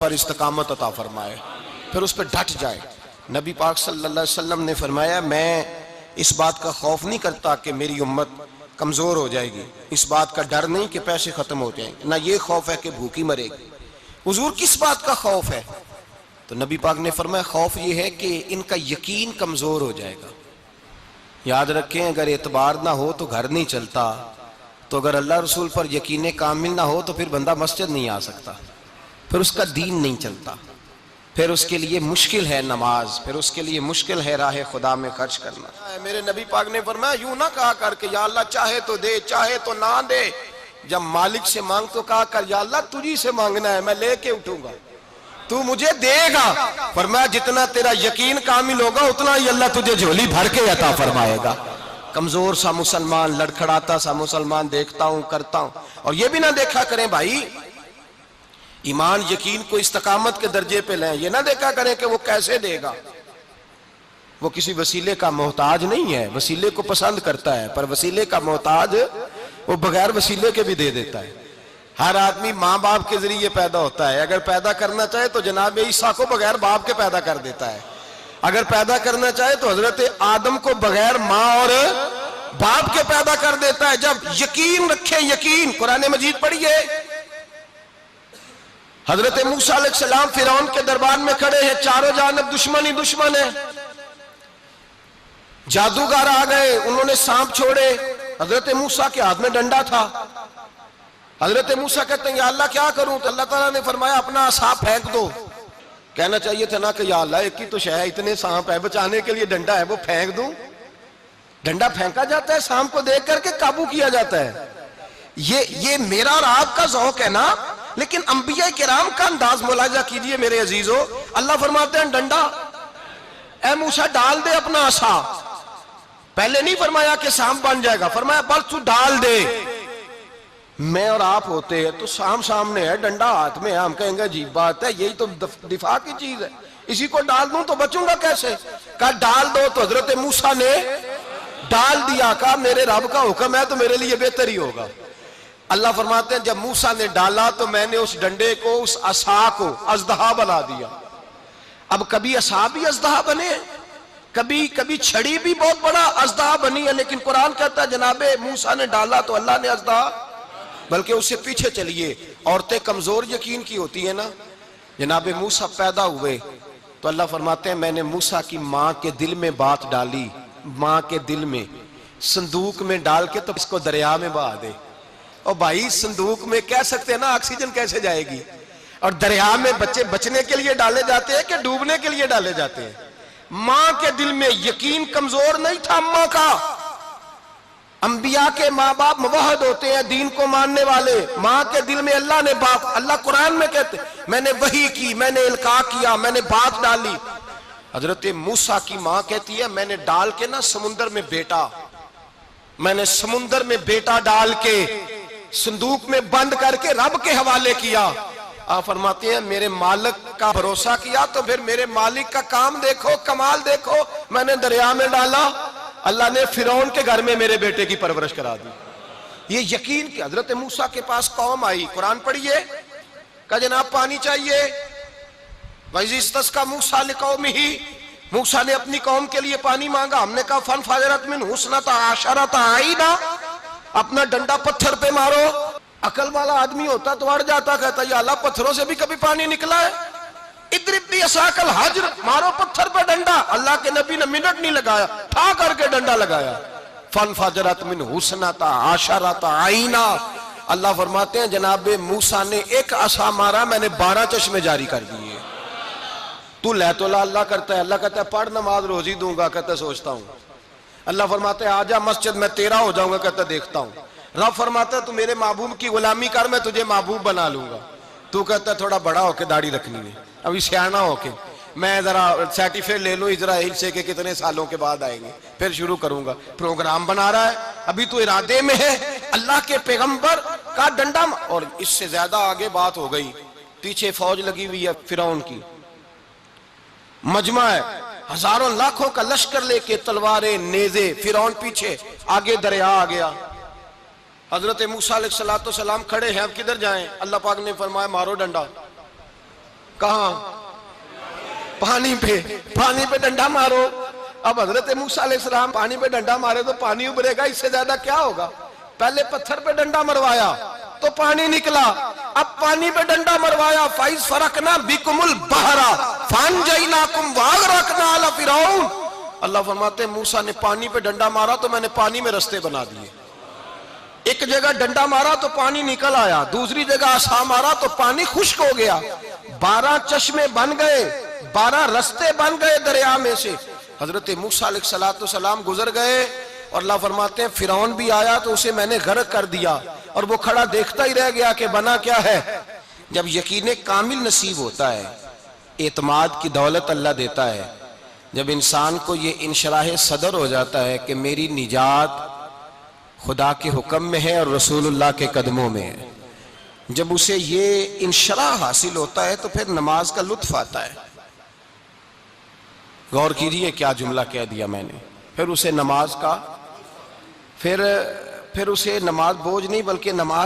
پر استقامت عطا فرمائے، پھر اس پہ ڈٹ جائے۔ نبی پاک صلی اللہ علیہ وسلم نے فرمایا میں اس بات کا خوف نہیں کرتا کہ میری امت کمزور ہو جائے گی، اس بات کا ڈر نہیں کہ پیسے ختم ہو جائیں، نہ یہ خوف ہے کہ بھوکی مرے گی۔ حضور کس بات کا خوف ہے؟ تو نبی پاک نے فرمایا خوف یہ ہے کہ ان کا یقین کمزور ہو جائے گا۔ یاد رکھیں اگر اعتبار نہ ہو تو گھر نہیں چلتا، تو اگر اللہ رسول پر یقین کامل نہ ہو تو پھر بندہ مسجد نہیں آ سکتا، پھر اس کا دین نہیں چلتا، پھر اس کے لیے مشکل ہے نماز، پھر اس کے لیے مشکل ہے راہ خدا میں خرچ کرنا۔ میرے نبی پاک نے فرمایا یوں نہ کہا کر کہ یا اللہ چاہے تو دے چاہے تو نہ دے، جب مالک سے مانگ تو کہا کر یا اللہ تجھی سے مانگنا ہے، میں لے کے اٹھوں گا، تو مجھے دے گا۔ فرمایا جتنا تیرا یقین کامل ہوگا اتنا ہی اللہ تجھے جھولی بھر کے عطا فرمائے گا۔ کمزور سا مسلمان، لڑکھڑاتا سا مسلمان دیکھتا ہوں کرتا ہوں، اور یہ بھی نہ دیکھا کریں بھائی ایمان یقین کو استقامت کے درجے پہ لیں، یہ نہ دیکھا کریں کہ وہ کیسے دے گا، وہ کسی وسیلے کا محتاج نہیں ہے، وسیلے کو پسند کرتا ہے، پر وسیلے کا محتاج وہ بغیر وسیلے کے بھی دے دیتا ہے۔ ہر آدمی ماں باپ کے ذریعے پیدا ہوتا ہے، اگر پیدا کرنا چاہے تو جناب عیسیٰ کو بغیر باپ کے پیدا کر دیتا ہے، اگر پیدا کرنا چاہے تو حضرت آدم کو بغیر ماں اور باپ کے پیدا کر دیتا ہے۔ جب یقین رکھیں، یقین قرآن مجید پڑھیے، حضرت موسیٰ علیہ السلام فرعون کے دربار میں کھڑے ہیں، چاروں جانب دشمن ہی دشمن ہے، جادوگر آ گئے، انہوں نے سانپ چھوڑے، حضرت موسیٰ کے ہاتھ میں ڈنڈا تھا۔ حضرت موسیٰ کہتے ہیں یا اللہ کیا کروں؟ تو اللہ تعالیٰ نے فرمایا اپنا عصا پھینک دو۔ کہنا چاہیے تھا نا کہ یا اللہ ایک ہی تو شے ہے، اتنے سانپ ہے، بچانے کے لیے ڈنڈا ہے وہ پھینک دوں؟ ڈنڈا پھینکا جاتا ہے، سانپ کو دیکھ کر کے قابو کیا جاتا ہے۔ یہ میرا اور آپ کا ذوق ہے نا، لیکن انبیاء کرام کا انداز ملاحظہ کیجئے میرے عزیزو۔ اللہ فرماتے ہیں ڈنڈا اے موسیٰ ڈال دے اپنا عصا، پہلے نہیں فرمایا کہ سانپ بن جائے گا، فرمایا بس تو ڈال دے۔ میں اور آپ ہوتے ہیں تو سانپ سامنے ہے، ڈنڈا ہاتھ میں ہے، ہم کہیں گے عجیب بات ہے، یہی تو دفاع کی چیز ہے، اسی کو ڈال دوں تو بچوں گا کیسے؟ کہا ڈال دو، تو حضرت موسیٰ نے ڈال دیا، کہا میرے رب کا حکم ہے تو میرے لیے بہتر ہی ہوگا۔ اللہ فرماتے ہیں جب موسیٰ نے ڈالا تو میں نے اس ڈنڈے کو، اس عصا کو اژدہا بنا دیا۔ اب کبھی عصا بھی اژدہا بنے، کبھی چھڑی بھی بہت بڑا اژدہا بنی ہے، لیکن قرآن کہتا ہے جناب موسیٰ نے ڈالا تو اللہ نے اژدہا، بلکہ اس سے پیچھے چلیے، عورتیں کمزور یقین کی ہوتی ہیں نا، جناب موسیٰ پیدا ہوئے تو اللہ فرماتے ہیں میں نے موسیٰ کی ماں کے دل میں بات ڈالی، ماں کے دل میں صندوق میں ڈال کے تو اس کو دریا میں بہا دے۔ اور بھائی صندوق میں کہہ سکتے ہیں نا آکسیجن کیسے جائے گی، اور دریا میں بچے بچنے کے لیے ڈالے جاتے ہیں کہ ڈوبنے کے لیے ڈالے جاتے ہیں۔ ماں کے دل میں یقین کمزور نہیں تھا ماں کا۔ انبیاء کے ماں باپ موحد ہوتے ہیں، دین کو ماننے والے، ماں کے دل میں اللہ نے باپ، اللہ قرآن میں کہتے میں نے وحی کی، میں نے القاء کیا، میں نے بات ڈالی۔ حضرت موسیٰ کی ماں کہتی ہے میں نے ڈال کے نا سمندر میں بیٹا، میں نے سمندر میں بیٹا ڈال کے صندوق میں بند کر کے رب کے حوالے کیا۔ آپ فرماتے ہیں میرے مالک کا بھروسہ کیا تو پھر میرے مالک کا کام دیکھو، کمال دیکھو، میں نے دریا میں ڈالا، اللہ نے فرعون کے گھر میں میرے بیٹے کی پرورش کرا دی۔ یہ یقین کہ حضرت موسیٰ کے پاس قوم آئی، قرآن پڑھیے، کہا جناب پانی چاہیے، وَإِذِ اسْتَسْقَىٰ مُوسَىٰ لِقَوْمِهِ، موسیٰ نے اپنی قوم کے لیے پانی مانگا، ہم نے کہا فَانْفَجَرَتْ مِنْهُ اثْنَتَا عَشَرَةَ عَيْنًا، اپنا ڈنڈا پتھر پہ مارو۔ عقل والا آدمی ہوتا تو اڑ جاتا، کہتا یا اللہ پتھروں سے بھی کبھی پانی نکلا ہے؟ اضرب بعصاک الحجر، مارو پتھر پہ ڈنڈا۔ اللہ کے نبی نے منٹ نہیں لگایا، ٹھا کر کے ڈنڈا لگایا، فَانْفَجَرَتْ مِنْهُ اثْنَتَا عَشَرَةَ عَيْنًا۔ اللہ فرماتے ہیں جناب موسیٰ نے ایک عصا مارا، میں نے 12 چشمے جاری کر دیے۔ تو لے تو اللہ کرتا ہے، اللہ کہتا ہے پڑھ نماز روزی دوں گا، کہتا ہے سوچتا ہوں۔ اللہ فرماتا ہے آجا مسجد میں تیرا ہو جاؤں گا، کہتا ہے دیکھتا ہوں۔ رب فرماتا ہے تو میرے محبوب کی غلامی کر، میں تجھے محبوب بنا لوں گا۔ تو کہتا ہے تھوڑا بڑا ہو کے داڑھی رکھنی ہے، ابھی سیانا ہو کے میں ذرا سرٹیفکیٹ لے لوں اسرائیل سے کہ کتنے سالوں کے بعد آئیں گے، پھر شروع کروں گا۔ پروگرام بنا رہا ہے، ابھی تو ارادے میں ہے۔ اللہ کے پیغمبر کا ڈنڈا، اور اس سے زیادہ آگے بات ہو گئی، پیچھے فوج لگی ہوئی ہے فرعون کی، مجمع ہے، ہزاروں لاکھوں کا لشکر لے کے تلواریں نیزے، فرعون پیچھے، آگے دریا آ گیا۔ حضرت موسیٰ علیہ السلام کھڑے ہیں، اب کدھر جائیں؟ اللہ پاک نے فرمایا مارو ڈنڈا۔ کہاں؟ پانی پہ ڈنڈا مارو. اب حضرت موسیٰ علیہ السلام پانی پہ ڈنڈا مارے تو پانی ابھرے گا، اس سے زیادہ کیا ہوگا؟ پہلے پتھر پہ ڈنڈا مروایا تو پانی نکلا، اب پانی پہ ڈنڈا مروایا فَإِذْ فَرَقْنَا بِكُمُ الْبَحْرَ فَأَنْجَيْنَاكُمْ وَأَغْرَقْنَا آلَ فِرْعَوْنَ. اللہ فرماتے ہیں موسیٰ نے پانی پہ ڈنڈا مارا تو میں نے پانی میں رستے بنا دیے. ایک جگہ ڈنڈا مارا تو پانی نکل آیا، دوسری جگہ عصا مارا تو پانی خشک ہو گیا. 12 چشمے بن گئے، 12 رستے بن گئے دریا میں سے. حضرت موسیٰ علیہ السلام گزر گئے اور اللہ فرماتے ہیں فرعون بھی آیا تو اسے میں نے غرق کر دیا اور وہ کھڑا دیکھتا ہی رہ گیا کہ بنا کیا ہے. جب یقین کامل نصیب ہوتا ہے، اعتماد کی دولت اللہ دیتا ہے، جب انسان کو یہ انشراح صدر ہو جاتا ہے کہ میری نجات خدا کے حکم میں ہے اور رسول اللہ کے قدموں میں ہے، جب اسے یہ انشراح حاصل ہوتا ہے تو پھر نماز کا لطف آتا ہے. غور کیجئے کیا جملہ کہہ دیا میں نے. پھر اسے نماز کا پھر اسے نماز بوجھ نہیں بلکہ نماز